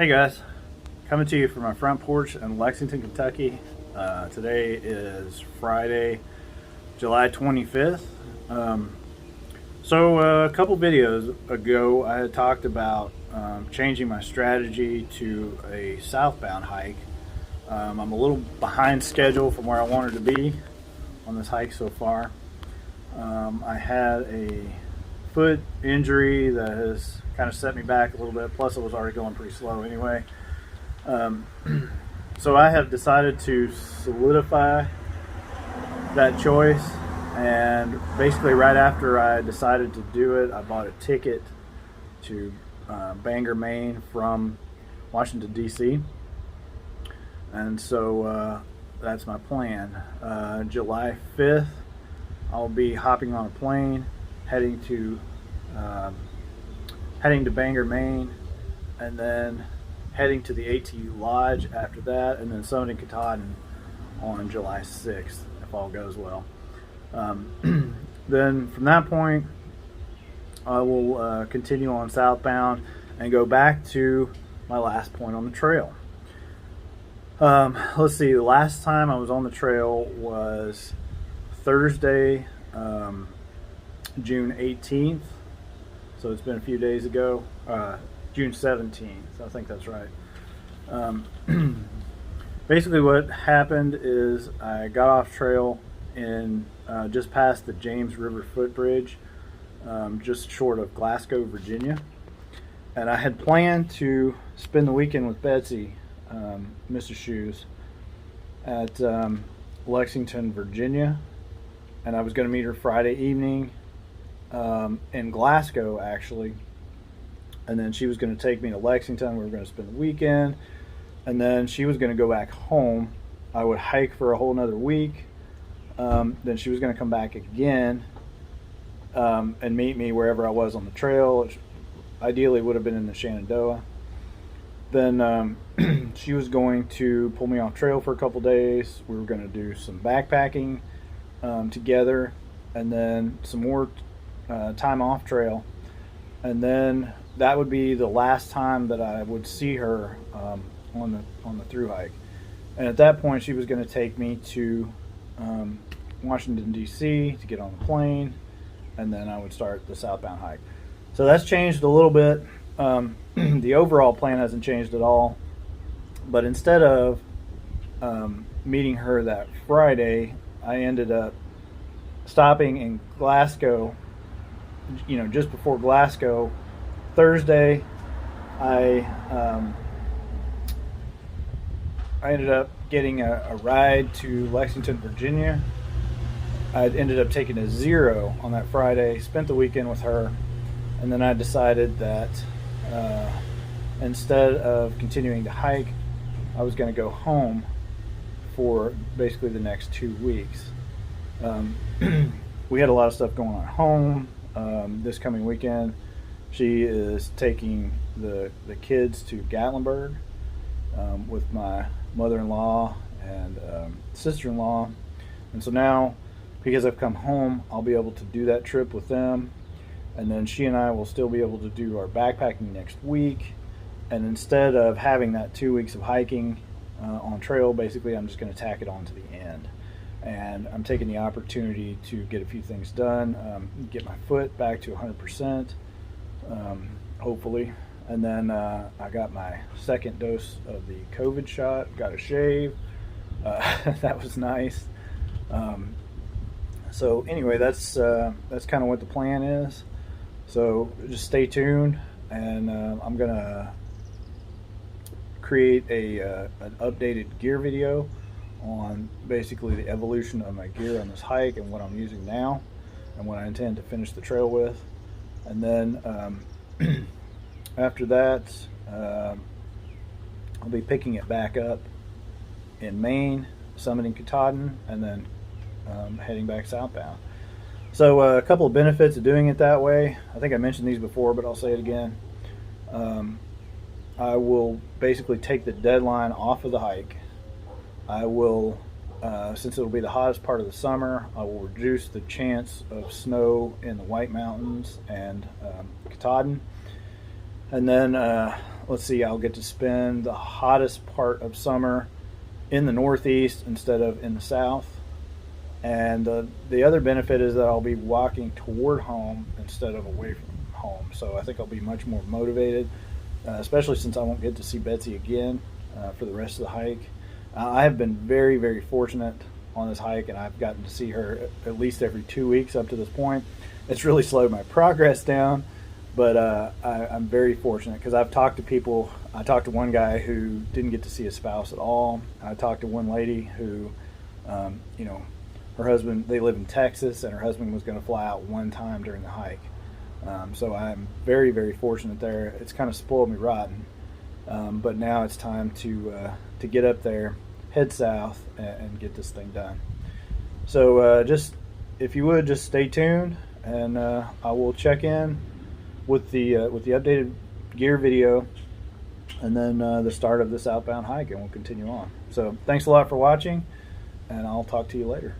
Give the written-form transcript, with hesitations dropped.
Hey guys, coming to you from my front porch in Lexington, Kentucky. Today is Friday, July 25th. A couple videos ago I had talked about changing my strategy to a southbound hike. I'm a little behind schedule from where I wanted to be on this hike so far. I had a foot injury that has kind of set me back a little bit, plus it was already going pretty slow anyway. So I have decided to solidify that choice, and basically right after I decided to do it, I bought a ticket to Bangor, Maine from Washington, D.C. And so that's my plan. July 5th, I'll be hopping on a plane heading to Bangor, Maine, and then heading to the ATU Lodge after that, and then summiting Katahdin on July 6th, if all goes well. Then from that point, I will continue on southbound and go back to my last point on the trail. Let's see, the last time I was on the trail was Thursday, June 18th. So it's been a few days ago, June 17th, I think that's right. Basically what happened is I got off trail in just past the James River footbridge, just short of Glasgow, Virginia. And I had planned to spend the weekend with Betsy, Mr. Shoes, at Lexington, Virginia. And I was going to meet her Friday evening in Glasgow, actually. And then she was going to take me to Lexington. We were going to spend the weekend. And then she was going to go back home. I would hike for a whole nother week. Then she was going to come back again and meet me wherever I was on the trail, which ideally would have been in the Shenandoah. Then she was going to pull me off trail for a couple days. We were going to do some backpacking together, and then some more time off trail. And then that would be the last time that I would see her on the through hike. And at that point, she was going to take me to Washington, D.C. to get on the plane, and then I would start the southbound hike. So that's changed a little bit. The overall plan hasn't changed at all, but instead of meeting her that Friday, I ended up stopping in Glasgow, just before Glasgow. Thursday, I ended up getting a ride to Lexington, Virginia. I ended up taking a zero on that Friday, spent the weekend with her, and then I decided that instead of continuing to hike, I was going to go home for basically the next 2 weeks. We had a lot of stuff going on at home this coming weekend. She is taking the kids to Gatlinburg with my mother-in-law and sister-in-law. And so now, because I've come home, I'll be able to do that trip with them. And then she and I will still be able to do our backpacking next week. And instead of having that 2 weeks of hiking on trail, basically I'm just going to tack it on to the end. And I'm taking the opportunity to get a few things done, get my foot back to 100%, hopefully. And then I got my second dose of the COVID shot, got a shave. That was nice. So anyway, that's kind of what the plan is. So just stay tuned, and I'm gonna create an updated gear video on basically the evolution of my gear on this hike and what I'm using now and what I intend to finish the trail with. And then after that, I'll be picking it back up in Maine, summiting Katahdin, and then heading back southbound. So a couple of benefits of doing it that way. I think I mentioned these before, but I'll say it again. I will basically take the deadline off of the hike. I will, since it'll be the hottest part of the summer, I will reduce the chance of snow in the White Mountains and Katahdin. And then let's see, I'll get to spend the hottest part of summer in the Northeast instead of in the South. And the other benefit is that I'll be walking toward home instead of away from home. So I think I'll be much more motivated, especially since I won't get to see Betsy again for the rest of the hike. I have been very, very fortunate on this hike, and I've gotten to see her at least every 2 weeks up to this point. It's really slowed my progress down, but I'm very fortunate because I've talked to people. I talked to one guy who didn't get to see his spouse at all. I talked to one lady who, her husband, they live in Texas, and her husband was going to fly out one time during the hike. So I'm very, very fortunate there. It's kind of spoiled me rotten, but now it's time to get up there, head south, and get this thing done. So just, if you would, just stay tuned, and I will check in with the updated gear video, and then the start of this outbound hike, and we'll continue on. So thanks a lot for watching, and I'll talk to you later.